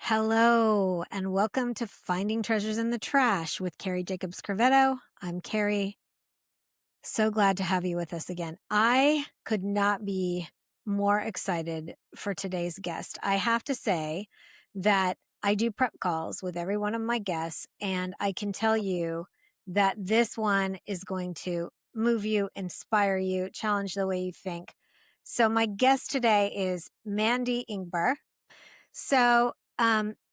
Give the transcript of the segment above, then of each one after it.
Hello, and welcome to Finding Treasures in the Trash with Carrie Jacobs-Crovetto. I'm Carrie. So glad to have you with us again. I could not be more excited for today's guest. I have to say that I do prep calls with every one of my guests, and I can tell you that this one is going to move you, inspire you, challenge the way you think. So, my guest today is Mandy Ingber. So,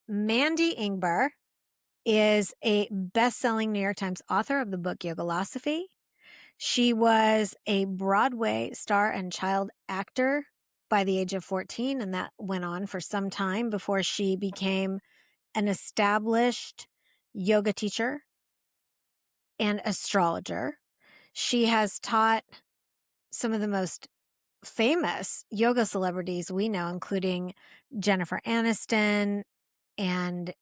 Mandy Ingber is a best-selling New York Times author of the book Yogalosophy. She was a Broadway star and child actor by the age of 14, and that went on for some time before she became an established yoga teacher and astrologer. She has taught some of the most famous yoga celebrities we know, including Jennifer Aniston, and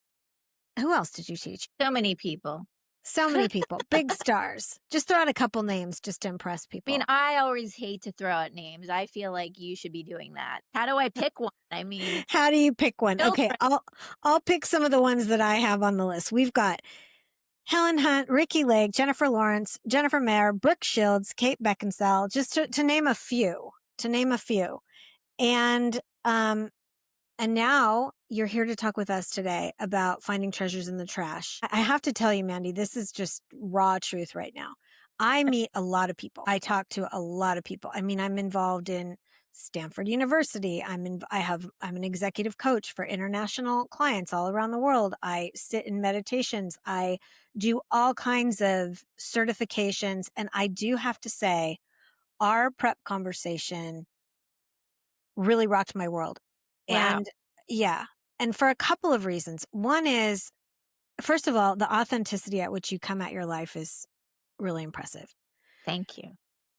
who else did you teach? So many people. So many people, big stars. Just throw out a couple names just to impress I mean, people. I always hate to throw out names. I feel like you should be doing that. How do I pick one? I mean, it's How do you pick one? Okay, children. I'll pick some of the ones that I have on the list. We've got Helen Hunt, Ricky Lake, Jennifer Lawrence, Jennifer Mayer, Brooke Shields, Kate Beckinsale, just to name a few. To name a few. And and now you're here to talk with us today about finding treasures in the trash. I have to tell you, Mandy, this is just raw truth right now. I meet a lot of people. I talk to a lot of people. I mean, I'm involved in Stanford University. I'm an executive coach for international clients all around the world. I sit in meditations. I do all kinds of certifications. And I do have to say, our prep conversation really rocked my world. Wow. And yeah, and for a couple of reasons. One is, first of all, the authenticity at which you come at your life is really impressive. Thank you.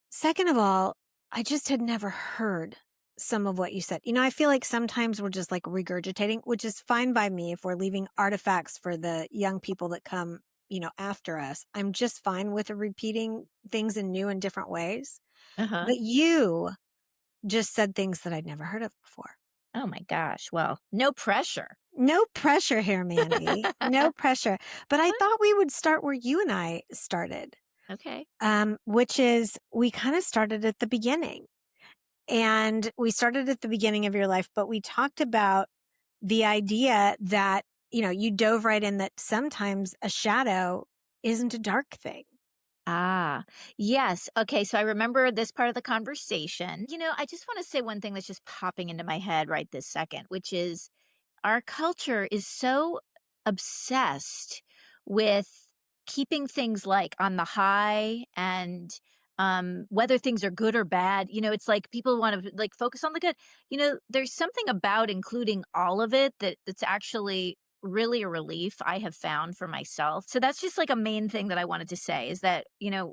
Second of all, I just had never heard some of what you said. You know, I feel like sometimes we're just like regurgitating, which is fine by me if we're leaving artifacts for the young people that come, after us. I'm just fine with repeating things in new and different ways. Uh-huh. But you just said things that I'd never heard of before. Oh my gosh. Well, no pressure. No pressure here, Mandy. No pressure. But I thought we would start where you and I started, Okay. which is we kind of started at the beginning. And we started at the beginning of your life, but we talked about the idea that, you dove right in that sometimes a shadow isn't a dark thing. Ah, yes. Okay. So I remember this part of the conversation. I just want to say one thing that's just popping into my head right this second, which is our culture is so obsessed with keeping things like on the high and whether things are good or bad. It's like people want to like focus on the good. There's something about including all of it that's actually really a relief I have found for myself. So that's just like a main thing that I wanted to say is that,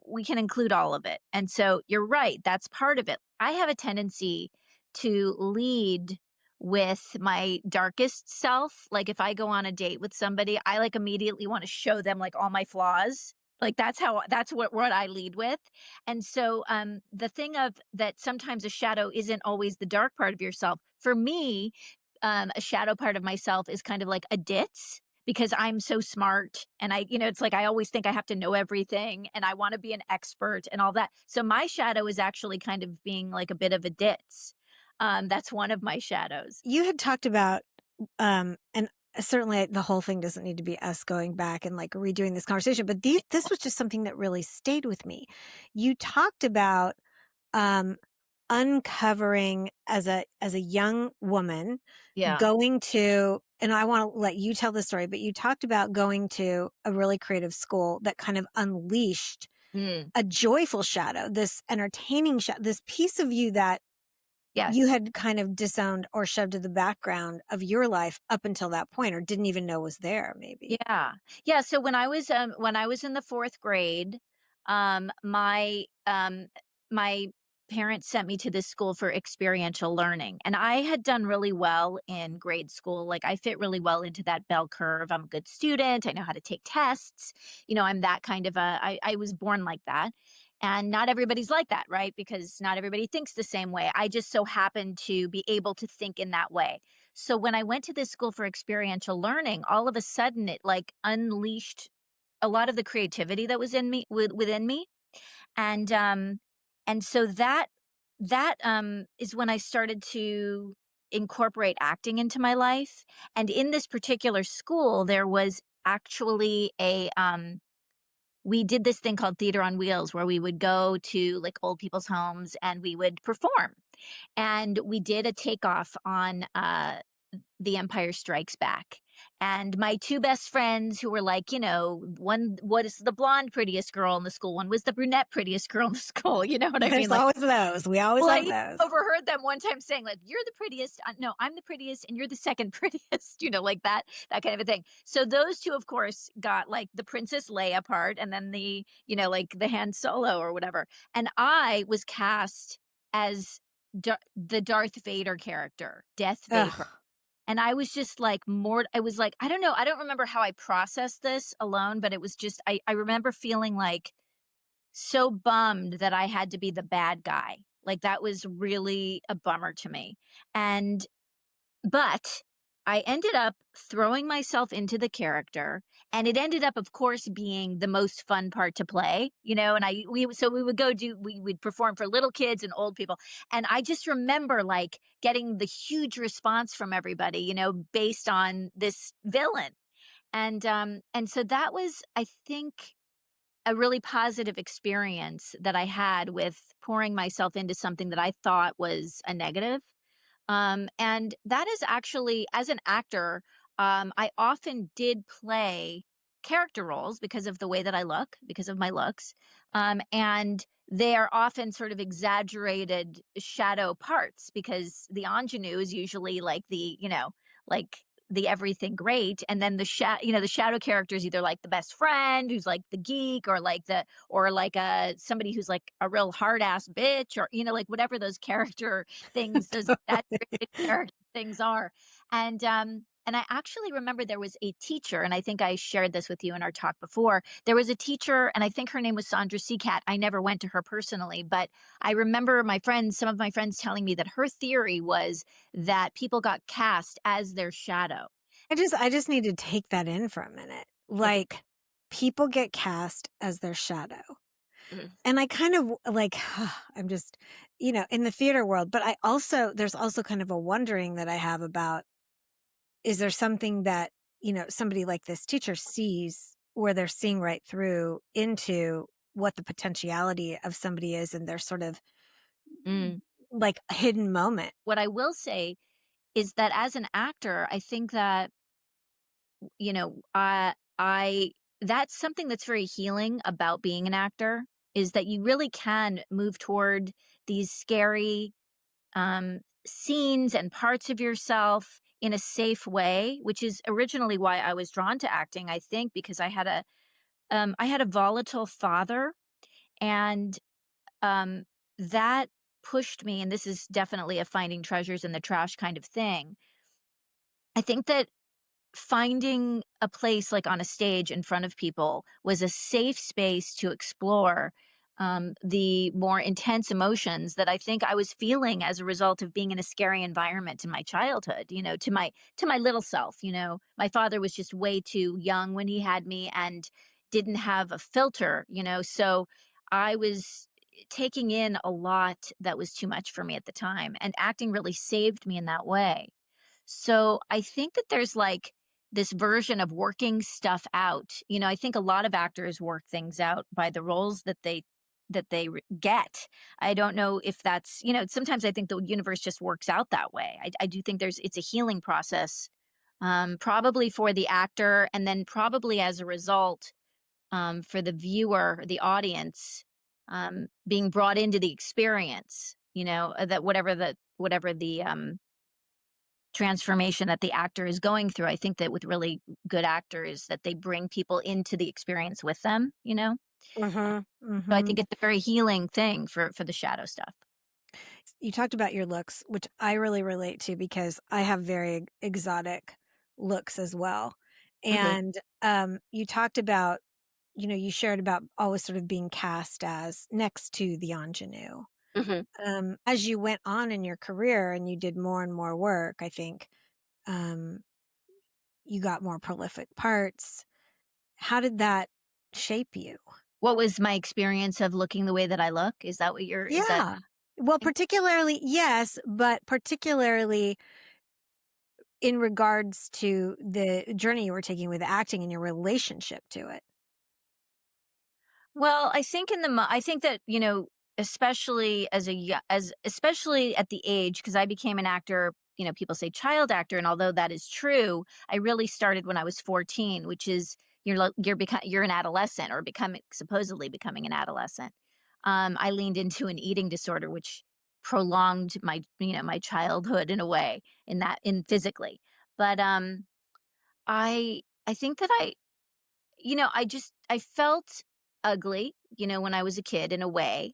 we can include all of it. And so you're right, that's part of it. I have a tendency to lead with my darkest self. Like if I go on a date with somebody, I like immediately want to show them like all my flaws. Like that's what I lead with. And so the thing of that sometimes a shadow isn't always the dark part of yourself. For me, a shadow part of myself is kind of like a ditz because I'm so smart and it's like I always think I have to know everything and I want to be an expert and all that. So my shadow is actually kind of being like a bit of a ditz. That's one of my shadows. You had talked about, and certainly the whole thing doesn't need to be us going back and like redoing this conversation, but this was just something that really stayed with me. You talked about, um, uncovering as a young woman Yeah. going to, and I want to let you tell the story, but you talked about going to a really creative school that kind of unleashed Mm, a joyful shadow, this entertaining shadow, this piece of you that you yes. had kind of disowned or shoved to the background of your life up until that point, or didn't even know was there, maybe. Yeah. Yeah, so when I was in the 4th grade, my parents sent me to this school for experiential learning, and I had done really well in grade school, like, I fit really well into that bell curve. I'm a good student, I know how to take tests, I'm that kind of a I was born like that, And not everybody's like that, right? Because not everybody thinks the same way. I just so happened to be able to think in that way. So when I went to this school for experiential learning, all of a sudden it like unleashed a lot of the creativity that was in me within me. And so that is when I started to incorporate acting into my life. And in this particular school there was actually a we did this thing called theater on wheels where we would go to like old people's homes and we would perform. And we did a takeoff on The Empire Strikes Back. And my 2 best friends who were like, one was the blonde prettiest girl in the school, one was the brunette prettiest girl in the school, you know what I mean? There's Like, always those. We always well, I have even those. overheard them one time saying, like, "You're the prettiest." No, I'm the prettiest, and you're the second prettiest. Like that kind of a thing. So those two, of course, got like the Princess Leia part, and then like the Han Solo or whatever. And I was cast as the Darth Vader character, Death Vapor. Ugh. And I was just like more. I was like, I don't know. I don't remember how I processed this alone, but it was just I remember feeling like so bummed that I had to be the bad guy. Like, that was really a bummer to me. And but I ended up throwing myself into the character, and it ended up, of course, being the most fun part to play, and we would we would perform for little kids and old people. And I just remember, like, getting the huge response from everybody, based on this villain. And so that was, I think, a really positive experience that I had with pouring myself into something that I thought was a negative. And that is actually, as an actor, I often did play character roles because of the way that I look, because of my looks. And they are often sort of exaggerated shadow parts because the ingenue is usually like like the everything great. And then the shadow character is either like the best friend who's like the geek, or like somebody who's like a real hard ass bitch, or, like whatever those character things, those exaggerated character things are. And I actually remember there was a teacher, and I think I shared this with you in our talk before. There was a teacher, and I think her name was Sandra Seacat. I never went to her personally, but I remember some of my friends telling me that her theory was that people got cast as their shadow. I just need to take that in for a minute. Okay. Like, people get cast as their shadow. Mhm. And I kind of like, I'm just, in the theater world, but there's also kind of a wondering that I have about, is there something that, somebody like this teacher sees where they're seeing right through into what the potentiality of somebody is in their sort of Mm. like hidden moment. What I will say is that as an actor, I think that, I that's something that's very healing about being an actor, is that you really can move toward these scary scenes and parts of yourself in a safe way, which is originally why I was drawn to acting. I think because I had a volatile father, and um, that pushed me. And this is definitely a finding treasures in the trash kind of thing. I think that finding a place like on a stage in front of people was a safe space to explore the more intense emotions that I think I was feeling as a result of being in a scary environment in my childhood, to my little self. My father was just way too young when he had me and didn't have a filter, so I was taking in a lot that was too much for me at the time, and acting really saved me in that way. So I think that there's like this version of working stuff out. I think a lot of actors work things out by the roles get. I don't know if that's, sometimes I think the universe just works out that way. I do think it's a healing process, probably for the actor, and then probably as a result, for the viewer, the audience, being brought into the experience, that whatever the transformation that the actor is going through. I think that with really good actors that they bring people into the experience with them. Mhm, So I mhm. think it's a very healing thing for the shadow stuff. You talked about your looks, which I really relate to because I have very exotic looks as well. Mhm. And, you talked about you shared about always sort of being cast as next to the ingenue. Mhm. As you went on in your career and you did more and more work, I think, um, you got more prolific parts. How did that shape you? What was my experience of looking the way that I look? Is that Yeah. Well, particularly yes, but particularly in regards to the journey you were taking with acting and your relationship to it. Well, I think I think that, especially as especially at the age, because I became an actor, people say child actor, and although that is true, I really started when I was 14, which is you're an adolescent, or becoming supposedly becoming an adolescent. I leaned into an eating disorder, which prolonged my childhood in a way, in physically. But I think that I felt ugly, when I was a kid in a way.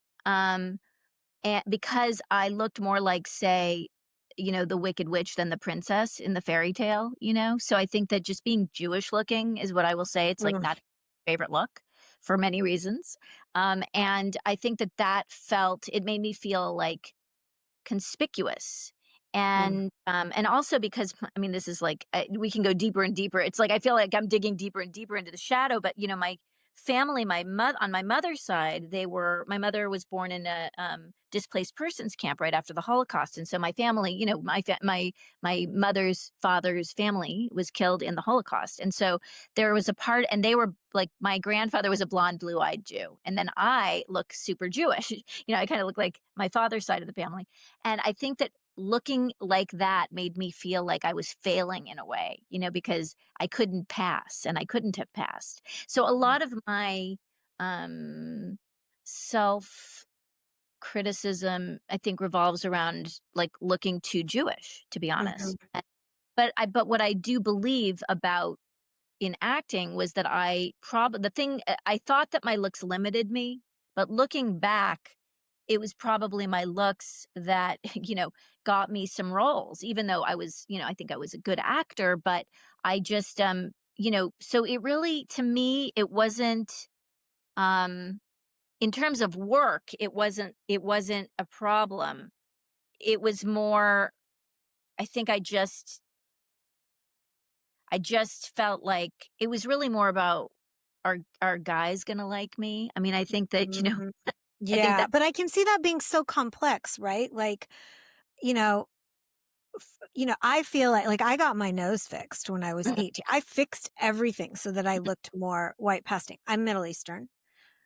And because I looked more like, say, the Wicked Witch than the princess in the fairy tale, So I think that just being Jewish looking is what I will say. It's like Mm, not a favorite look for many reasons. And I think it made me feel like conspicuous. mm, And also because, I mean, this is like, we can go deeper and deeper. It's like I feel like I'm digging deeper and deeper into the shadow. But my family, on my mother's side, my mother was born in a displaced persons camp right after the Holocaust, and so my family, my mother's father's family was killed in the Holocaust, and so there was a part, and they were like, my grandfather was a blonde, blue-eyed Jew, and then I look super Jewish. I kind of look like my father's side of the family, and I think that looking like that made me feel like I was failing in a way, because I couldn't pass, and I couldn't have passed. So a lot of my self criticism, I think, revolves around like looking too Jewish, to be honest. mhm, But what I do believe about in acting was that I thought that my looks limited me, but looking back, it was probably my looks that, got me some roles, even though I think I was a good actor, but I just, so it really, to me, it wasn't, um, in terms of work, it wasn't a problem. It was more, I think I just felt like it was really more about, are guys gonna like me? I mean, I think that, mhm. I think Yeah, that but I can see that being so complex, right? Like, you know, I feel like I got my nose fixed when I was Mhm, 18. I fixed everything so that I mhm, looked more white passing. I'm Middle Eastern.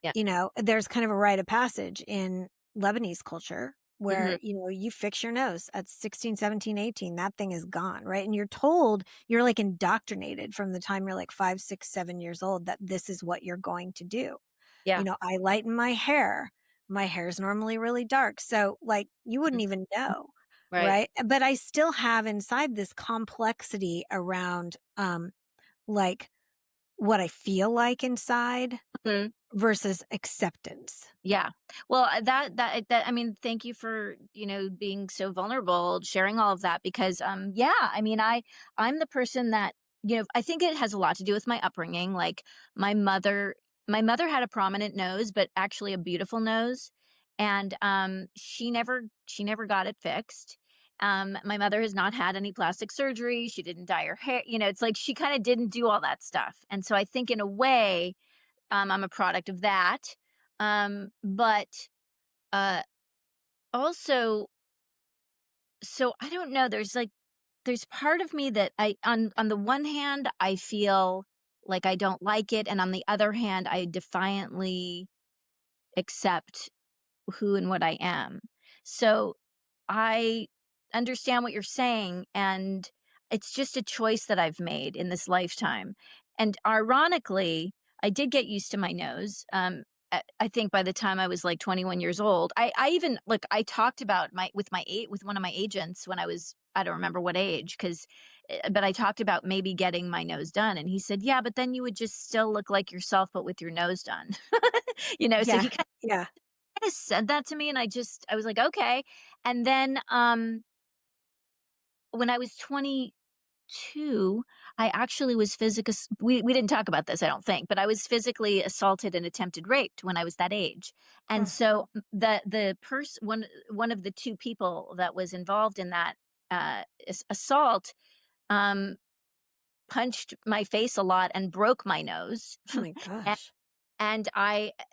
yeah, There's kind of a rite of passage in Lebanese culture mhm, where, you fix your nose at 16, 17, 18, that thing is gone, right? And you're told, you're like indoctrinated from the time you're like 5, 6, 7 years old that this is what you're going to do. yeah, I lighten my hair. My hair is normally really dark. So, like, you wouldn't mhm, even know, right, right? But I still have inside this complexity around, like, what I feel like inside mhm. versus acceptance. Yeah. Well, I mean, thank you for, being so vulnerable, sharing all of that, because yeah, I mean, I'm the person that, I think it has a lot to do with my upbringing. Like my mother my mother had a prominent nose, but actually a beautiful nose, and she never got it fixed. My mother has not had any plastic surgery. She didn't dye her hair. It's like she kind of didn't do all that stuff. And so I think in a way, I'm a product of that. But uh, also, so I don't know. There's part of me that on the one hand, I feel like I don't like it, and on the other hand, I defiantly accept who and what I am. So I understand what you're saying, and it's just a choice that I've made in this lifetime. And ironically, I did get used to my nose. I think by the time I was like 21 years old, I even like I talked about with one of my agents when I don't remember what age, but I talked about maybe getting my nose done, and he said, "Yeah, but then you would just still look like yourself, but with your nose done." So Yeah. he Yeah. kinda said that to me, and I was like, "Okay." And then, when I was 20 2, I actually was we didn't talk about this, I don't think, but I was physically assaulted and attempted raped when I was that age. And Oh, so the person one of the 2 people that was involved in that assault um punched my face a lot and broke my nose. oh my gosh. And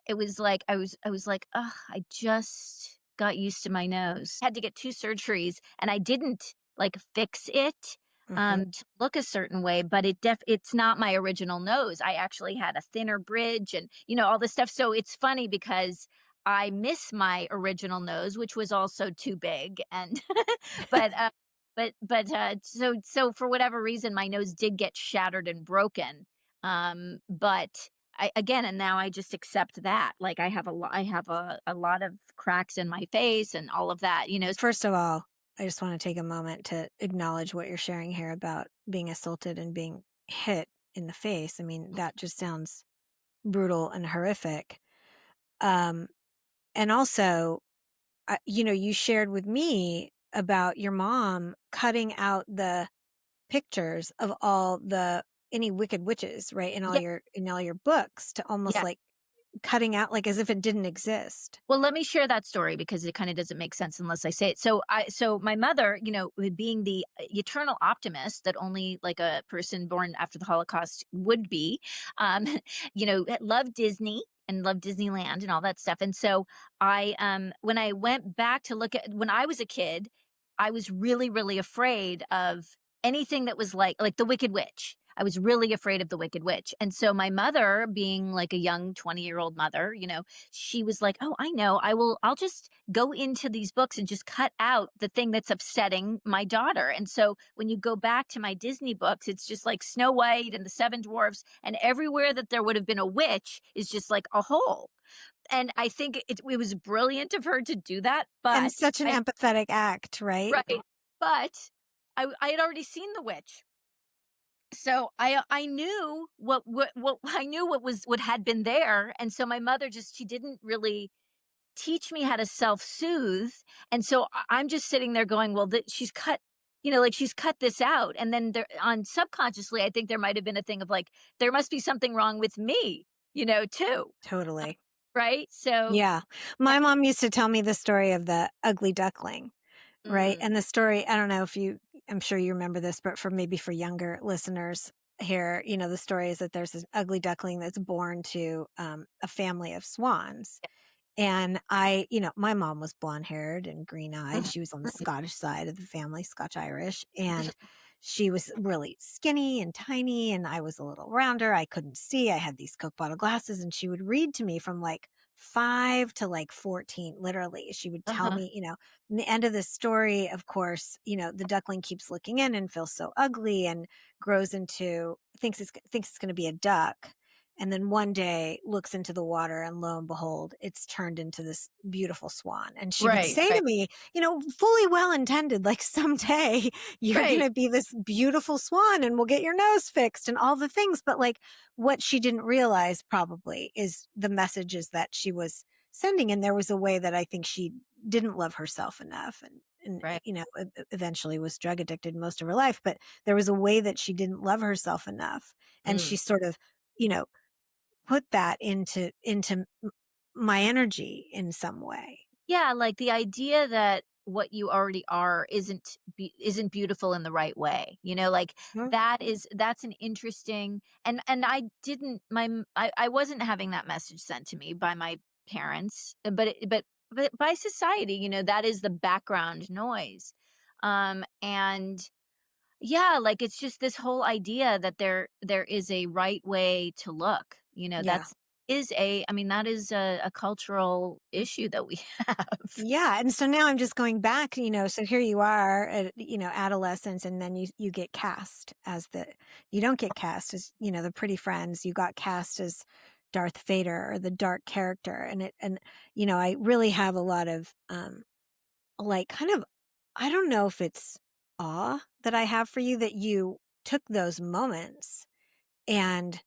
it was like I was like, "Ugh, I just got used to my nose." Had to get 2 surgeries, and I didn't, like, fix it, Hmm. to look a certain way, but it's not my original nose. I actually had a thinner bridge and, all this stuff, so it's funny because I miss my original nose, which was also too big, and but, so for whatever reason, my nose did get shattered and broken, but I again, and now I just accept that. Like I have a lot of cracks in my face and all of that, First of all, I just want to take a moment to acknowledge what you're sharing here about being assaulted and being hit in the face. I mean, that just sounds brutal and horrific. Um, and also, you shared with me about your mom cutting out the pictures of all the any wicked witches, right, Yeah, in all your books to almost yeah. like cutting out like as if it didn't exist. Well, let me share that story because it kind of doesn't make sense unless I say it. So my mother, with being the eternal optimist that only like a person born after the Holocaust would be, um, loved Disney and loved Disneyland and all that stuff. And so when I went back to look at when I was a kid, I was really, really afraid of anything that was like the Wicked Witch. I was really afraid of the Wicked Witch. And so my mother, being like a young 20-year-old mother, she was like, "Oh, I know. I'll just go into these books and just cut out the thing that's upsetting my daughter." And so when you go back to my Disney books, it's just like Snow White and the Seven Dwarfs, and everywhere that there would have been a witch is just like a hole. And I think it was brilliant of her to do that, And but such an empathetic act, right? right, but I had already seen the witch. So I knew what I knew what had been there, and so my mother just she didn't really teach me how to self-soothe, and so I'm just sitting there going, "Well, she's cut." Like she's cut this out, and then there on subconsciously, I think there might have been a thing of like, there must be something wrong with me, too, Totally. right? So, Yeah. yeah, My mom used to tell me the story of the ugly duckling, right? mm, And the story, I don't know if I'm sure you remember this, but for younger listeners here, the story is that there's this ugly duckling that's born to a family of swans. And my mom was blonde haired and green eyed. She was on the Scottish side of the family, Scotch Irish. And she was really skinny and tiny. And I was a little rounder. I couldn't see. I had these Coke bottle glasses. And she would read to me from like 5 to like 14, literally. She would tell uh-huh, me, in the end of the story, of course, the duckling keeps looking in and feels so ugly and grows into, thinks it's going to be a duck, and then one day looks into the water and lo and behold it's turned into this beautiful swan. And she would right, say right, to me, fully well intended, like someday you're going right, to be this beautiful swan and we'll get your nose fixed and all the things. But like what she didn't realize probably is the messages that she was sending. And there was a way that I think she didn't love herself enough, and right. eventually was drug addicted most of her life. But there was a way that she didn't love herself enough, and Mm. she sort of you know put that into my energy in some way. Yeah, like the idea that what you already are isn't beautiful in the right way. Like Mhm. that's an interesting and I didn't my m- I wasn't having that message sent to me by my parents, but by society, that is the background noise. And yeah, like it's just this whole idea that there is a right way to look. Yeah. That's is a I mean that is a cultural issue that we have. Yeah, and so now I'm just going back, so here you are at, adolescence, and then you get cast as you don't get cast as, the pretty friends, you got cast as Darth Vader or the dark character. I really have a lot of, like kind of, I don't know if it's awe that I have for you that you took those moments and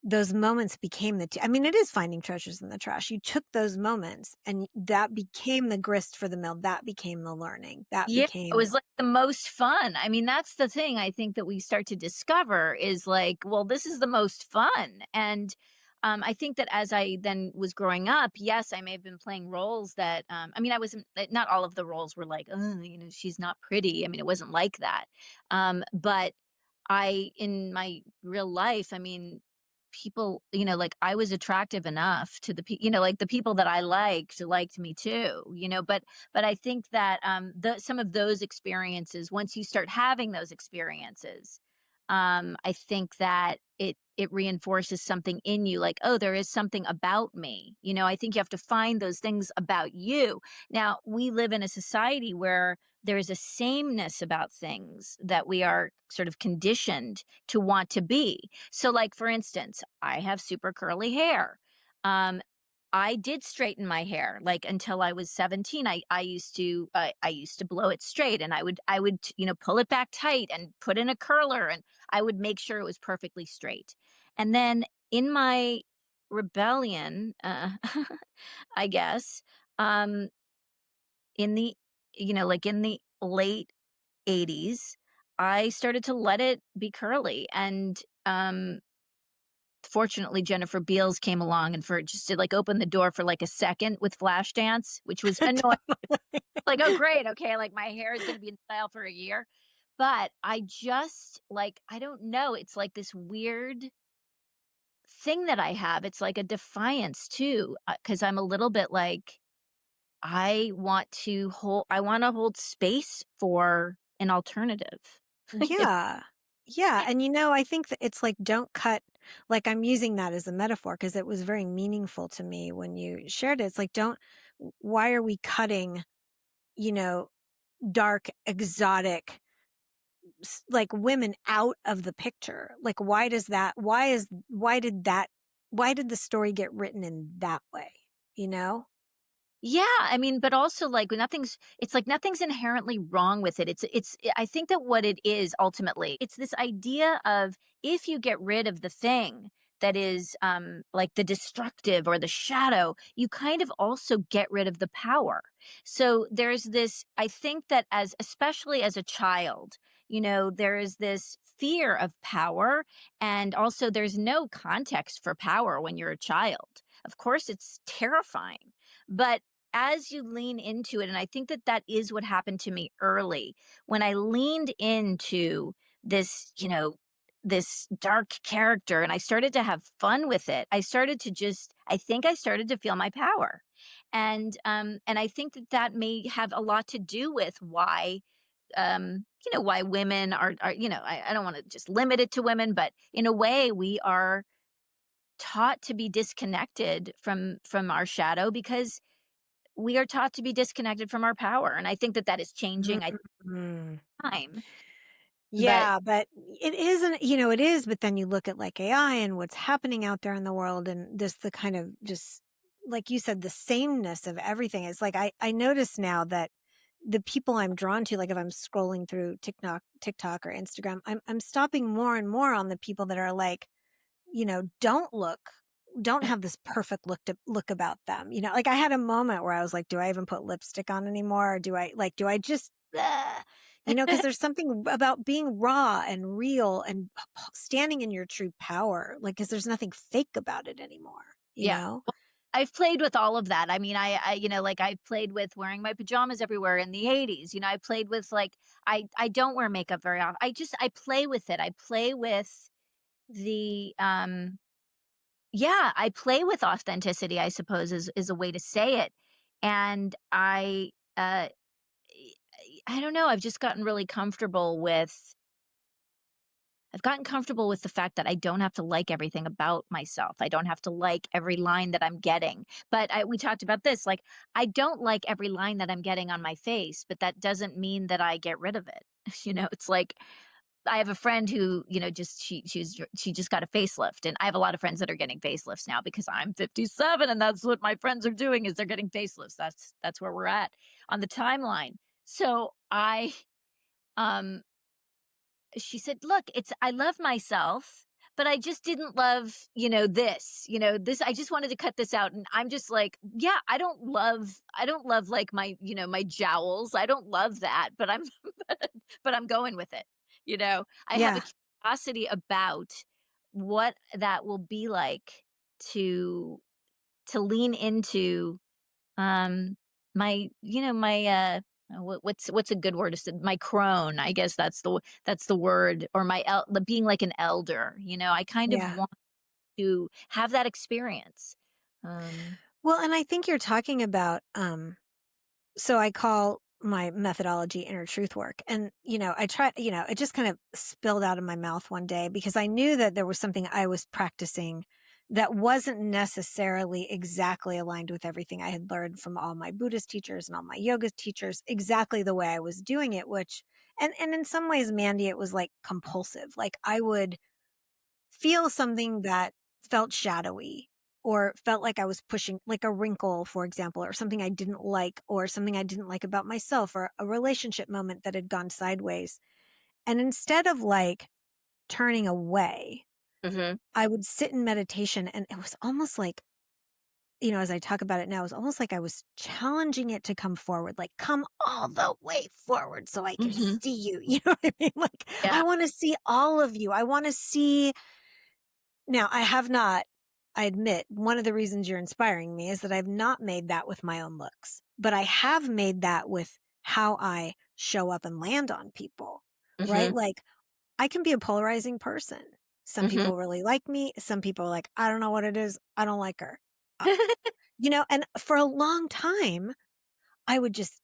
those moments became I mean, it is finding treasures in the trash. You took those moments and that became the grist for the mill. That became the learning. That Yeah, it became was, like, the most fun. I mean, that's the thing I think that we start to discover is, like, well, this is the most fun, and, I think that as I then was growing up, yes, I may have been playing roles that, I mean, I wasn't not all of the roles were like, "Oh, you know, she's not pretty." I mean, it wasn't like that. But in my real life, I mean, people, you know, like, I was attractive enough to you know, like, the people that I liked me too, you know, but I think that, some of those experiences, once you start having those experiences, I think that it reinforces something in you, like, oh, there is something about me. You know, I think you have to find those things about you. Now, we live in a society where there is a sameness about things that we are sort of conditioned to want to be. So, like, for instance, I have super curly hair. Um, I did straighten my hair, like, until I was 17. I used to blow it straight, and I would, you know, pull it back tight and put in a curler, and I would make sure it was perfectly straight. And then in my rebellion, I guess, um, in the you know, like, in the late '80s, I started to let it be curly, and, fortunately, Jennifer Beals came along and for just to, like, open the door for, like, a second with Flashdance, which was annoying. totally. Like, "Oh, great, okay, like, my hair is gonna be in style for a year." But I just, like, I don't know, it's like this weird thing that I have. It's like a defiance too, because 'cause I'm a little bit like, I wanna hold space for an alternative. You Yeah. Yeah, and, I think that it's like, don't cut like, I'm using that as a metaphor because it was very meaningful to me when you shared it. It's like, don't why are we cutting, you know, dark, exotic, like, women out of the picture? Like, why did the story get written in that way, you know? Yeah, I mean, but also, like, it's like nothing's inherently wrong with it. I think that what it is ultimately, it's this idea of if you get rid of the thing that is, like, the destructive or the shadow, you kind of also get rid of the power. So there's this, I think that as especially as a child, you know, there is this fear of power, and also there's no context for power when you're a child. Of course, it's terrifying. But as you lean into it, and I think that that is what happened to me early, when I leaned into this, you know, this dark character and I started to have fun with it, I think I started to feel my power. And I think that that may have a lot to do with why, you know, why women are, you know, I don't want to just limit it to women, but in a way we are taught to be disconnected from our shadow because we are taught to be disconnected from our power, and I think that that is changing, I Mm. time. But Yeah, but it isn't, it is, but then you look at like AI and what's happening out there in the world and just the kind of just like you said, the sameness of everything. It's like I notice now that the people I'm drawn to, like if I'm scrolling through TikTok or Instagram, I'm stopping more and more on the people that are like, don't have this perfect look about them. Like I had a moment where I was like, do I even put lipstick on anymore? Or do I just, because there's something about being raw and real and standing in your true power. Like, cause there's nothing fake about it anymore, you yeah, know? well, I've played with all of that. I mean, I you know, like, I played with wearing my pajamas everywhere in the '80s, you know, I played with, like, I don't wear makeup very often. I play with it. I play with the, yeah, I play with authenticity, I suppose, is a way to say it, and I don't know, I've gotten comfortable with the fact that I don't have to like everything about myself. I don't have to like every line that I'm getting. But we talked about this. Like, I don't like every line that I'm getting on my face, but that doesn't mean that I get rid of it. You know, it's like I have a friend who, you know, she just got a facelift, and I have a lot of friends that are getting facelifts now because I'm 57, and that's what my friends are doing is they're getting facelifts. That's where we're at on the timeline. So um she said, "Look, I love myself, but I just didn't love, this, this, I just wanted to cut this out. And I'm just like, yeah, I don't love like my jowls. I don't love that, but I'm, but I'm going with it. I have a Yeah. curiosity about what that will be like to, lean into, um, what's a good word to say? My crone, I guess that's the word, or being like an elder. I kind of Yeah. want to have that experience. Um, Well, and I think you're talking about, so I call my methodology inner truth work. And, I try, it just kind of spilled out of my mouth one day because I knew that there was something I was practicing that wasn't necessarily exactly aligned with everything I had learned from all my Buddhist teachers and all my yoga teachers, exactly the way I was doing it, which, and in some ways, Mandy, it was like compulsive. Like I would feel something that felt shadowy or felt like I was pushing like a wrinkle, for example, or something I didn't like, or something I didn't like about myself, or a relationship moment that had gone sideways. And instead of like turning away, hmm I would sit in meditation and it was almost like, as I talk about it now, it was almost like I was challenging it to come forward, like come all the way forward so I can hmm see you. You know what I mean? Like I Yeah. want to see all of you. I want to see. Now, I have not, I admit, one of the reasons you're inspiring me is that I've not made that with my own looks, but I have made that with how I show up and land on people, right? hmm Like I can be a polarizing person. Some hmm people really like me. Some people are like, I don't know what it is. I don't like her. Uh, and for a long time, I would just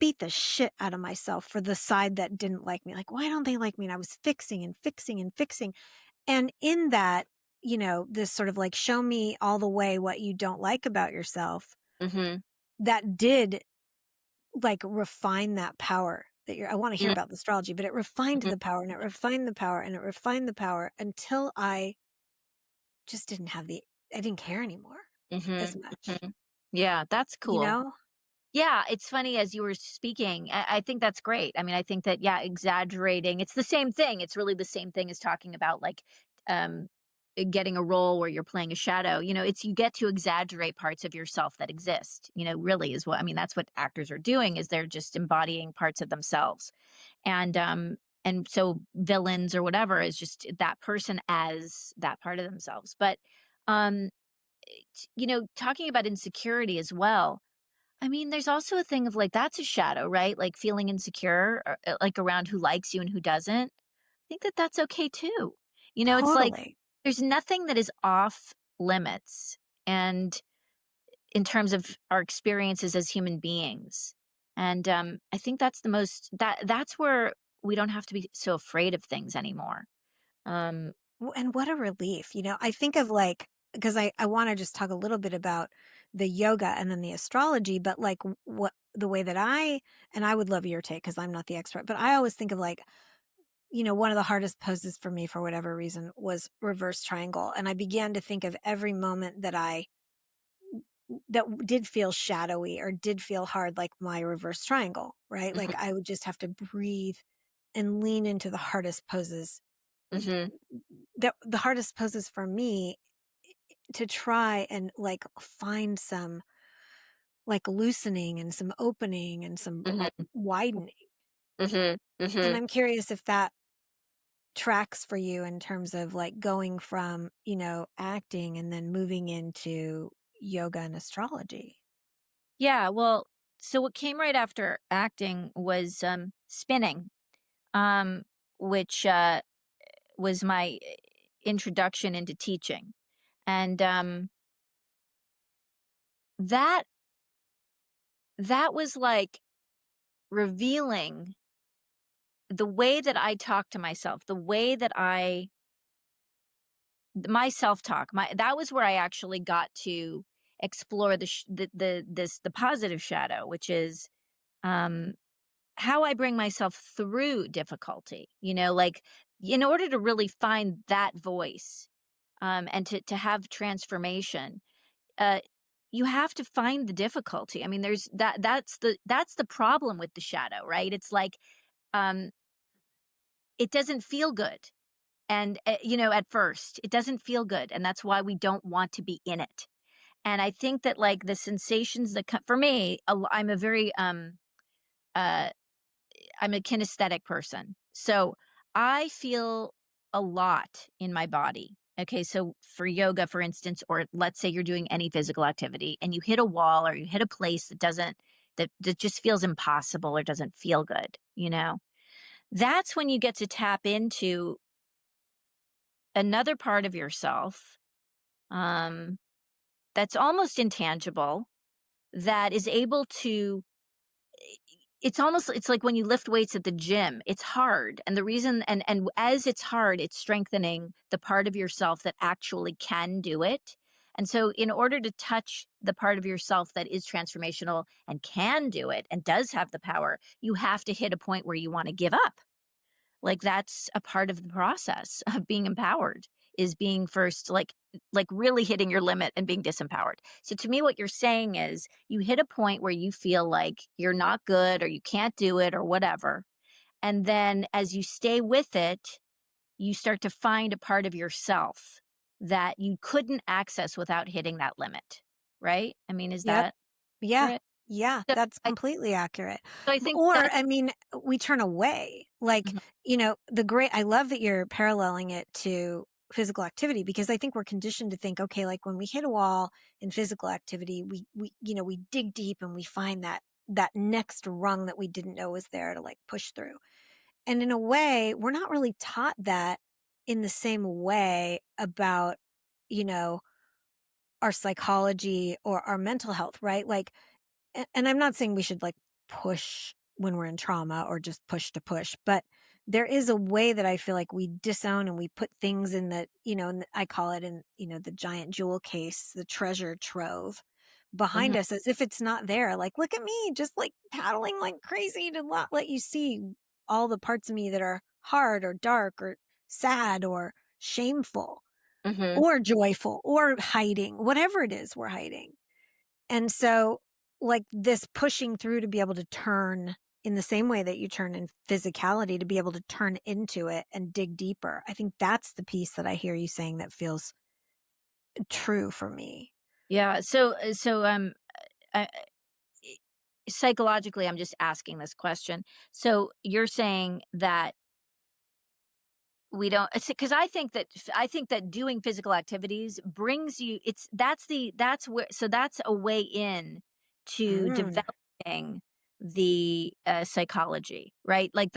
beat the shit out of myself for the side that didn't like me. Like, why don't they like me? And I was fixing and fixing and fixing. And in that, this sort of like show me all the way what you don't like about yourself, hmm that did like refine that power that I want to hear about the astrology, but it refined hmm the power and it refined the power and it refined the power until I just I didn't care anymore hmm as much, hmm Yeah, that's you cool. know? Yeah, it's funny as you were speaking. I think that's great. I mean, I think that, yeah, exaggerating, it's the same thing. It's really the same thing as talking about like um getting a role where you're playing a shadow. It's you get to exaggerate parts of yourself that exist. Really is what I mean, that's what actors are doing is they're just embodying parts of themselves. And so villains or whatever is just that person as that part of themselves. But um talking about insecurity as well, I mean, there's also a thing of like that's a shadow, right? Like feeling insecure, like around who likes you and who doesn't. I think that that's okay too. It's like Totally. there's nothing that is off limits, and in terms of our experiences as human beings. And I think that's the most that's where we don't have to be so afraid of things anymore. Um, And what a relief, I think of like, because I want to just talk a little bit about the yoga and then the astrology, but like what the way that and I would love your take because I'm not the expert, but I always think of like, one of the hardest poses for me for whatever reason was reverse triangle. And I began to think of every moment that did feel shadowy or did feel hard, like my reverse triangle, right? Like mhm, I would just have to breathe and lean into the hardest poses. mhm, The hardest poses for me to try and like find some like loosening and some opening and some mhm, widening. mhm, And mhm. I'm curious if that tracks for you in terms of like going from, acting and then moving into yoga and astrology. Yeah, well, so what came right after acting was spinning, um, which was my introduction into teaching. And that that was like revealing the way that I talk to myself, the way that my self-talk, that was where I actually got to explore the positive shadow, which is um how I bring myself through difficulty, like in order to really find that voice, and to have transformation, uh, you have to find the difficulty. I mean, that's the problem with the shadow, right? It's like um, it doesn't feel good. And, at first, it doesn't feel good, and that's why we don't want to be in it. And I think that, like, the sensations that come for me, I'm a very, uh I'm a kinesthetic person. So I feel a lot in my body. Okay. So for yoga, for instance, or let's say you're doing any physical activity and you hit a wall or you hit a place that just feels impossible or doesn't feel good. That's when you get to tap into another part of yourself um, that's almost intangible that is able to it's like when you lift weights at the gym, it's hard. And the reason and as it's hard, it's strengthening the part of yourself that actually can do it. And so in order to touch the part of yourself that is transformational and can do it and does have the power, you have to hit a point where you want to give up. Like, that's a part of the process of being empowered, is being first, like really hitting your limit and being disempowered. So to me, what you're saying is you hit a point where you feel like you're not good or you can't do it or whatever. And then as you stay with it, you start to find a part of yourself that you couldn't access without hitting that limit. Right? I mean, is Yep. that Yeah. right? Yeah, So that's I completely accurate. so I think Or, that I mean, we turn away. Like, Mhm, I love that you're paralleling it to physical activity because I think we're conditioned to think, okay, like when we hit a wall in physical activity, we dig deep and we find that next rung that we didn't know was there to like push through. And in a way, we're not really taught that in the same way about, you know, our psychology or our mental health, right? Like, and I'm not saying we should like push when we're in trauma or just push to push, but there is a way that I feel like we disown and we put things in I call it in, the giant jewel case, the treasure trove behind mhm, us as if it's not there. Like, look at me, just like paddling like crazy to not let you see all the parts of me that are hard or dark or sad or shameful mhm. or joyful or hiding, whatever it is we're hiding. And so, like, this pushing through to be able to turn in the same way that you turn in physicality, to be able to turn into it and dig deeper. I think that's the piece that I hear you saying that feels true for me. Yeah. So I, I- psychologically, I'm just asking this question. So you're saying that we don't, because I think that doing physical activities brings you, that's where, so that's a way in to Mm, developing the psychology, right? Like,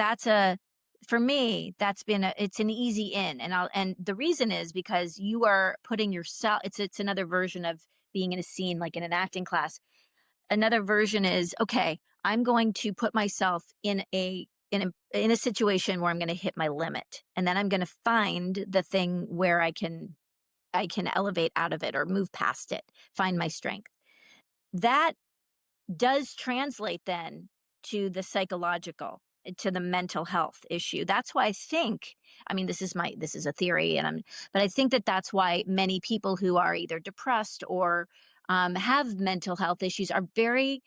for me, it's an easy in. And the reason is because you are putting yourself, it's another version of being in a scene, like in an acting class. Another version is, okay, I'm going to put myself in a situation where I'm going to hit my limit, and then I'm going to find the thing where I can elevate out of it or move past it, find my strength. That does translate then to the psychological, to the mental health issue. That's why I mean, this is a theory, but I think that that's why many people who are either depressed or have mental health issues are very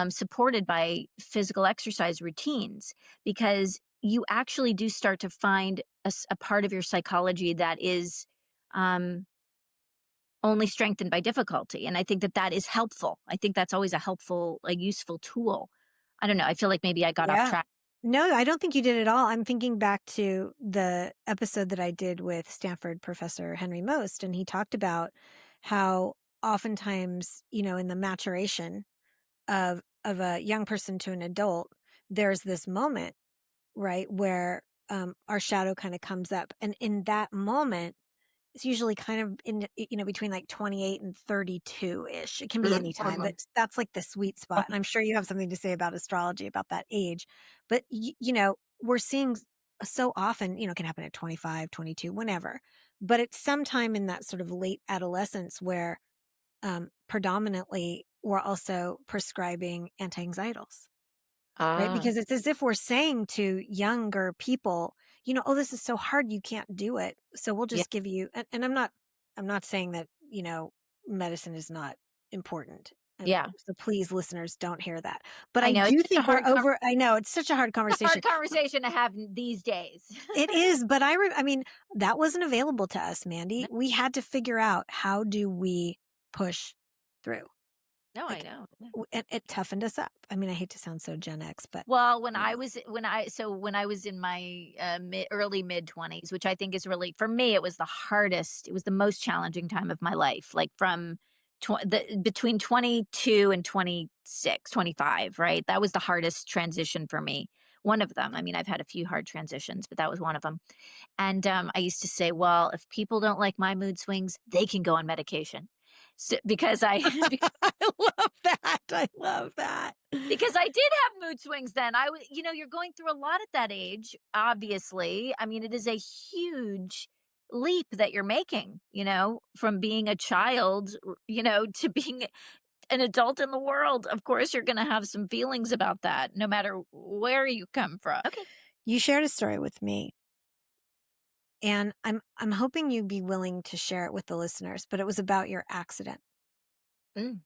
supported by physical exercise routines, because you actually do start to find a part of your psychology that is um, only strengthened by difficulty. And I think that that is helpful. I think that's always a helpful, like, useful tool. I don't know. I feel like maybe I got off yeah. track. No, I don't think you did at all. I'm thinking back to the episode that I did with Stanford professor Henry Most, and he talked about how oftentimes, in the maturation of a young person to an adult, there's this moment, right, where our shadow kind of comes up, and in that moment, it's usually kind of between like 28 and 32 ish. It can be any time, but that's like the sweet spot. And I'm sure you have something to say about astrology about that age, but we're seeing so often, it can happen at 25, 22, whenever, but it's sometime in that sort of late adolescence where predominantly we're also prescribing anti-anxietals, right? Ah, Because it's as if we're saying to younger people, "Oh, this is so hard, you can't do it. So we'll yeah. just give you," and I'm not saying that, medicine is not important. Yeah. So please, listeners, don't hear that. But I I know it's do such a think we're hard over I know, it's such a hard conversation. conversation to have these days. It is, but I mean, that wasn't available to us, No, Mandy. We had to figure out how do we push through. no, I Like, know. it toughened us up. I mean, I hate to sound so Gen X, but Well, you know. when I was in my, early mid-20s, which I think is really for me, it was the hardest, it was the most challenging time of my life, like, from between 22 and 26, 25, right? That was the hardest transition for me. One of them. I mean, I've had a few hard transitions, but that was one of them. And, I used to say, "Well, if people don't like my mood swings, they can go on medication." Because I I love that. I love that. because I did have mood swings then. You're going through a lot at that age, obviously. I mean, it is a huge leap that you're making, from being a child, to being an adult in the world. Of course, you're going to have some feelings about that, no matter where you come from. Okay. You shared a story with me, and I'm hoping you'd be willing to share it with the listeners, but it was about your accident. Mm.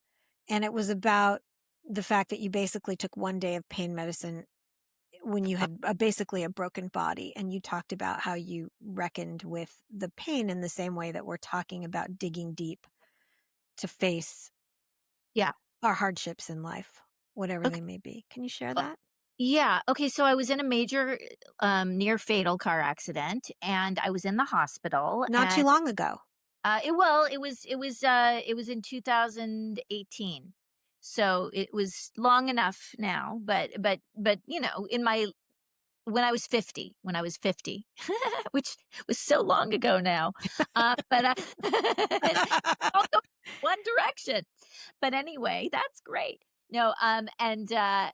And it was about the fact that you basically took 1 day of pain medicine when you had basically a broken body, and you talked about how you reckoned with the pain in the same way that we're talking about digging deep to face Yeah. our hardships in life, whatever Okay. they may be. Can you share Uh, that? Yeah. Okay. So I was in a major, near fatal car accident, and I was in the hospital. Not too long ago. It was in 2018. So it was long enough now, but in my when I was 50, which was so long ago now. But all go one direction. But anyway, that's great. No, and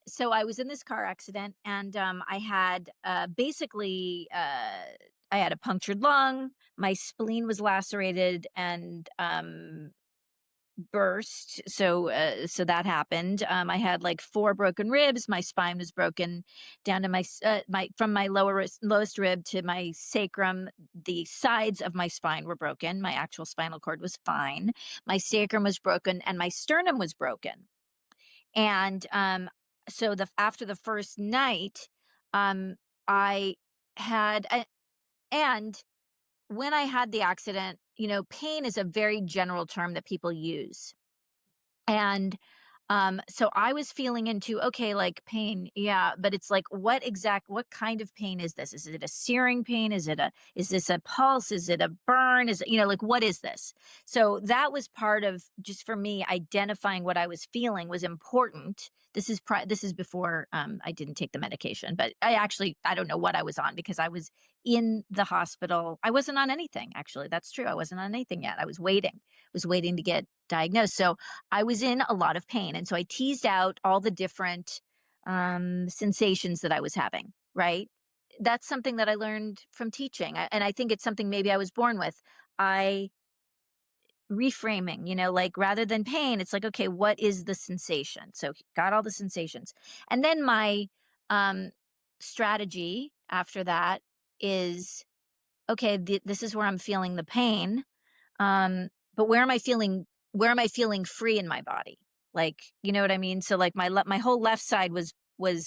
so I was in this car accident, and I had basically I had a punctured lung, my spleen was lacerated and burst. So that happened. I had like 4 broken ribs. My spine was broken down to my from my lowest rib to my sacrum. The sides of my spine were broken. My actual spinal cord was fine. My sacrum was broken, and my sternum was broken. And so the after the first night, um, I had and when I had the accident, pain is a very general term that people use. And so I was feeling into, okay, like pain, yeah, but it's like, what kind of pain is this? Is it a searing pain? Is this a pulse? Is it a burn? Is it, like, what is this? So that was part of, just for me, identifying what I was feeling was important. This is before I didn't take the medication, but I don't know what I was on, because I was in the hospital. I wasn't on anything, actually. That's true. I wasn't on anything yet. Was waiting to get diagnosed. So I was in a lot of pain. And so I teased out all the different sensations that I was having, right? That's something that I learned from teaching. And I think it's something maybe I was born with. I reframing, like, rather than pain, it's like, okay, what is the sensation? So got all the sensations. And then my um, strategy after that is, okay, this is where I'm feeling the pain. But where am I feeling free in my body? Like, you know what I mean? So like my whole left side was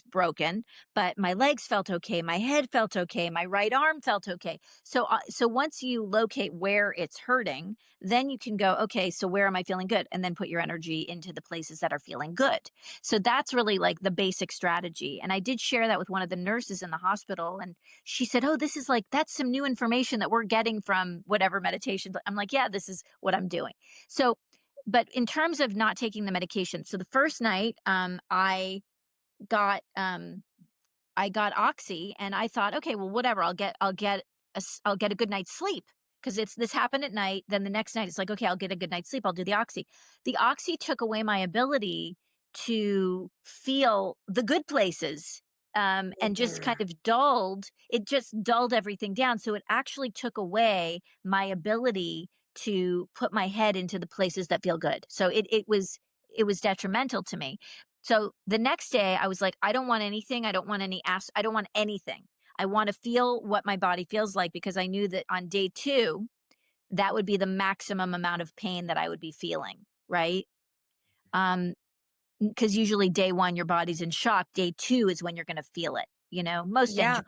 broken, but my legs felt okay, my head felt okay, my right arm felt okay. So once you locate where it's hurting, then you can go, okay, so where am I feeling good? And then put your energy into the places that are feeling good. So that's really like the basic strategy. And I did share that with one of the nurses in the hospital, and she said, "Oh, this is like, that's some new information that we're getting from whatever meditation." I'm like, "Yeah, this is what I'm doing." So, but in terms of not taking the medication, so the first night, got um I got oxy, and I thought, okay, well, whatever, I'll get a good night's sleep, because this happened at night. Then the next night, it's like, okay, I'll get a good night's sleep. I'll do the oxy. The oxy took away my ability to feel the good places, and just kind Mm. of dulled everything down. So it actually took away my ability to put my head into the places that feel good. So it was detrimental to me. So the next day I was like, I don't want anything. I don't want anything. I want to feel what my body feels like, because I knew that on day 2, that would be the maximum amount of pain that I would be feeling. Right. Because usually day 1, your body's in shock, day 2 is when you're gonna feel it, most Yeah. injuries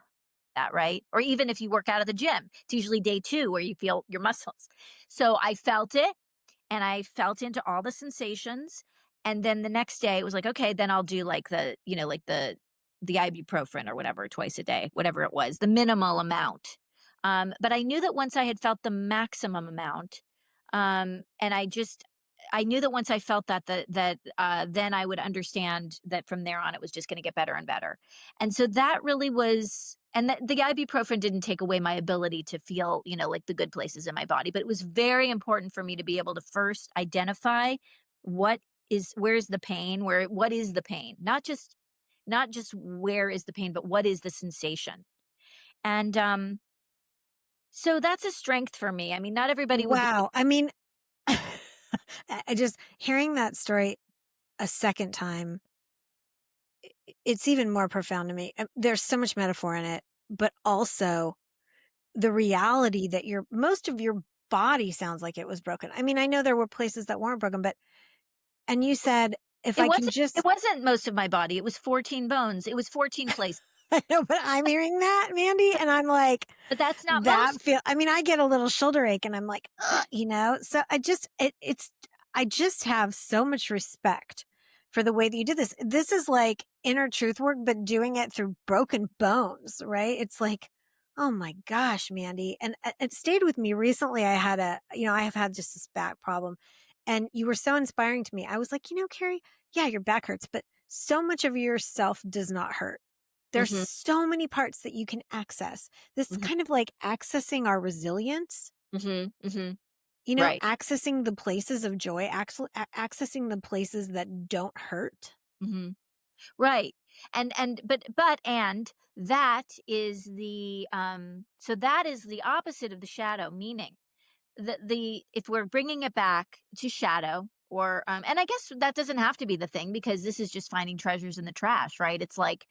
that, right? Or even if you work out at the gym, it's usually day 2 where you feel your muscles. So I felt it, and I felt into all the sensations, and then the next day it was like, "Okay, then I'll do like like the ibuprofen or whatever twice a day," whatever it was, the minimal amount. But I knew that once I had felt the maximum amount, and I knew that once I felt then I would understand that from there on it was just gonna get better and better. And so that really was, and the ibuprofen didn't take away my ability to feel, like the good places in my body, but it was very important for me to be able to first identify where's the pain, what is the pain? Not just where is the pain, but what is the sensation? And so that's a strength for me. I mean, not everybody would be. Wow. I mean, I just hearing that story a second time, it's even more profound to me. There's so much metaphor in it, but also the reality that most of your body sounds like it was broken. I mean, I know there were places that weren't broken, but and you said, if It I can wasn't it just wasn't most of my body, it was 14 bones, it was 14 places, I know, but I'm hearing that, Mandy, and I'm like, but that's not that most. feel I mean, I get a little shoulder ache and I'm like, "Ugh," So I just have so much respect for the way that you did this. This is like inner truth work, but doing it through broken bones, right? It's like, oh my gosh, Mandy. And it stayed with me recently. I have had just this back problem. And you were so inspiring to me. I was like, Carrie, yeah, your back hurts, but so much of yourself does not hurt. There's Mhm, so many parts that you can access. This mhm, kind of like accessing our resilience, mhm, mhm, right, accessing the places of joy, accessing the places that don't hurt. mhm, right, and that is that is the opposite of the shadow, meaning the if we're bringing it back to shadow, or and I guess that doesn't have to be the thing, because this is just finding treasures in the trash, right? It's like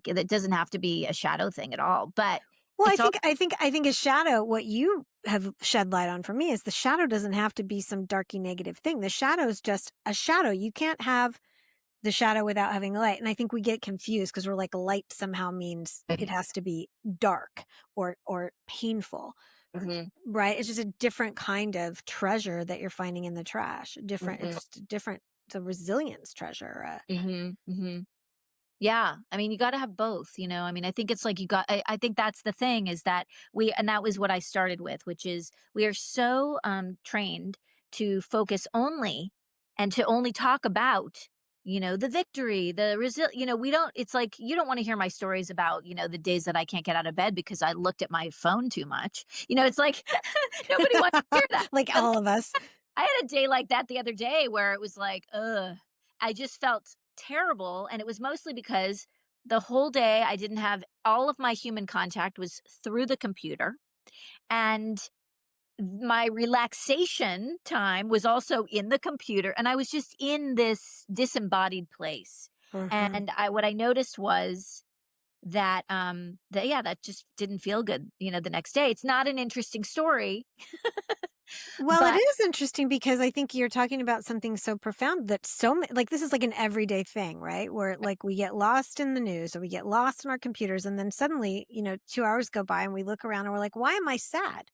it doesn't have to be a shadow thing at all, but Well, I it's all. think I think I think a shadow, what you have shed light on for me is the shadow doesn't have to be some darky negative thing. The shadow is just a shadow. You can't have the shadow without having the light. And I think we get confused because we're like light somehow means it has to be dark or painful. Mhm, Right? It's just a different kind of treasure that you're finding in the trash. It's mhm, just a different it's a resilience treasure. mhm, mhm. Yeah, I mean, you gotta have both, I mean, I think it's like I think that's the thing, is that and that was what I started with, which is we are so, trained to focus only and to only talk about, the victory, we don't it's like, you don't wanna hear my stories about, the days that I can't get out of bed because I looked at my phone too much. It's like nobody wants to hear that. Like all of us. I had a day like that the other day where it was like, ugh, I just felt terrible. And it was mostly because the whole day I didn't have all of my human contact was through the computer. And my relaxation time was also in the computer. And I was just in this disembodied place. Mhm. And what I noticed was that just didn't feel good, the next day. It's not an interesting story, Well, it but is interesting because I think you're talking about something so profound that like this is like an everyday thing, right? Where like we get lost in the news or we get lost in our computers and then suddenly, 2 hours go by and we look around and we're like, "Why am I sad?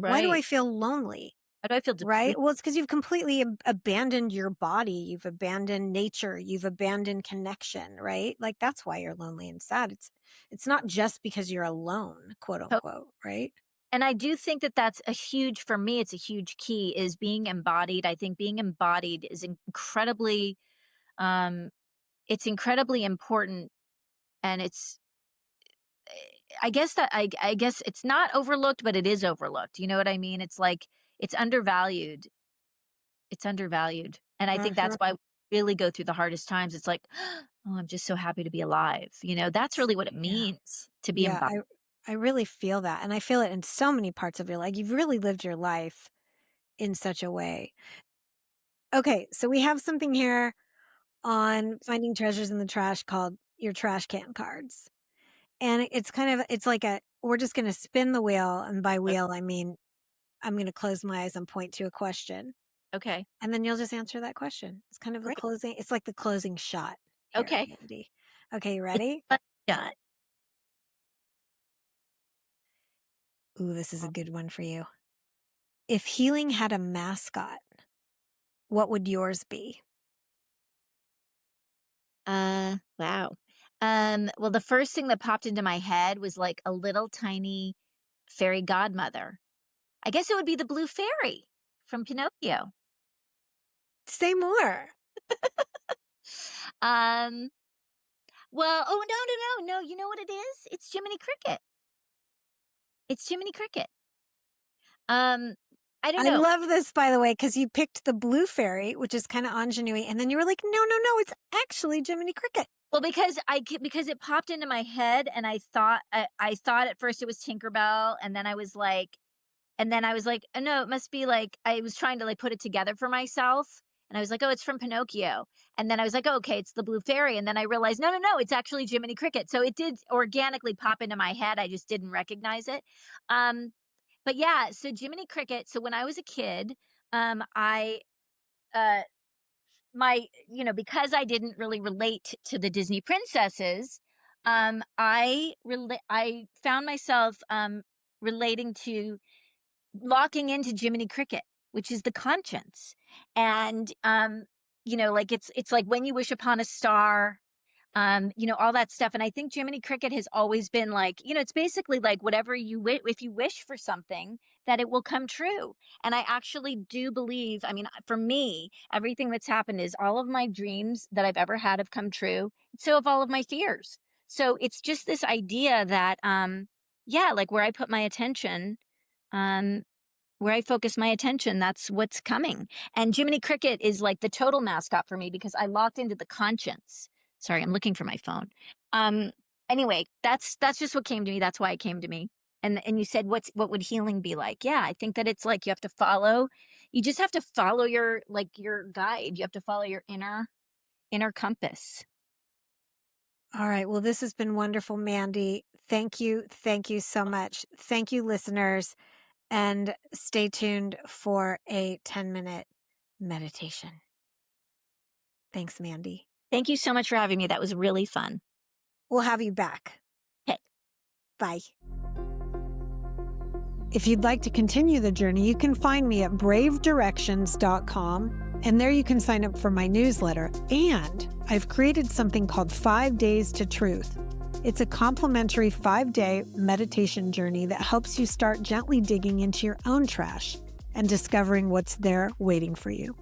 Why do I right. feel lonely?" How do I feel Right? depleted? Well, it's because 'cause you've completely abandoned your body, you've abandoned nature, you've abandoned connection, right? Like, that's why you're lonely and sad. It's not just because you're alone, quote, unquote, right? And I do think that that's a huge for me, it's a huge key, is being embodied. I think being embodied is um it's incredibly important, and I guess it's not overlooked, but it is overlooked. You know what I mean? It's like it's undervalued. It's undervalued. And I think that's Mhm. why we really go through the hardest times. It's like, oh, I'm just so happy to be alive. That's really what it Yeah. means to be Yeah, embodied. I really feel that, and I feel it in so many parts of your life. You've really lived your life in such a way. Okay, so we have something here on finding treasures in the trash called your trash can cards. And it's like we're just gonna spin the wheel, and by wheel, I mean, I'm gonna close my eyes and point to a question. Okay. and then you'll just answer that question. It's kind of the Great. closing it's like the closing shot here, Okay. Mandy. Okay, you It's ready? a shot. Ooh, this is a good one for you. If healing had a mascot, what would yours be? Wow. Well, the first thing that popped into my head was like a little tiny fairy godmother. I guess it would be the blue fairy from Pinocchio. Say more. Um, well, oh, no, no, no, no. You know what it is? It's Jiminy Cricket. It's Jiminy Cricket. Um, I don't I know. love this, by the way, because you picked the blue fairy, which is kind of ingenue, and then you were like, no, no, no, it's actually Jiminy Cricket. Well, because it popped into my head, and I thought at first it was Tinkerbell, and then I was like, "Oh, no, it must be like," I was trying to like put it together for myself. And I was like, "Oh, it's from Pinocchio." And then I was like, oh, "Okay, it's the blue fairy." And then I realized, no, no, no, it's actually Jiminy Cricket. So it did organically pop into my head. I just didn't recognize it. Um, but yeah, so Jiminy Cricket. So when I was a kid, I uh because I didn't really relate to the Disney princesses, I found myself relating to locking into Jiminy Cricket, which is the conscience. And like it's like when you wish upon a star, all that stuff. And I think Jiminy Cricket has always been like, it's basically like whatever if you wish for something, that it will come true. And I actually do believe, I mean, for me, everything that's happened is all of my dreams that I've ever had have come true. So have all of my fears. So it's just this idea that, yeah, like um, where I focus my attention, that's what's coming. And Jiminy Cricket is like the total mascot for me because I locked into the conscience. Sorry, I'm looking for my phone. Um, anyway, that's just what came to me. That's why it came to me. And you said what would healing be like? Yeah, I think that it's like you just have to follow your guide. You have to follow your inner compass. All right. Well, this has been wonderful, Mandy. Thank you. Thank you so much. Thank you, listeners. And stay tuned for a 10-minute meditation. Thanks, Mandy. Thank you so much for having me. That was really fun. We'll have you back. Okay. Bye. If you'd like to continue the journey, you can find me at bravedirections.com. And there you can sign up for my newsletter. And I've created something called 5 Days to Truth. It's a complimentary 5-day meditation journey that helps you start gently digging into your own trash and discovering what's there waiting for you.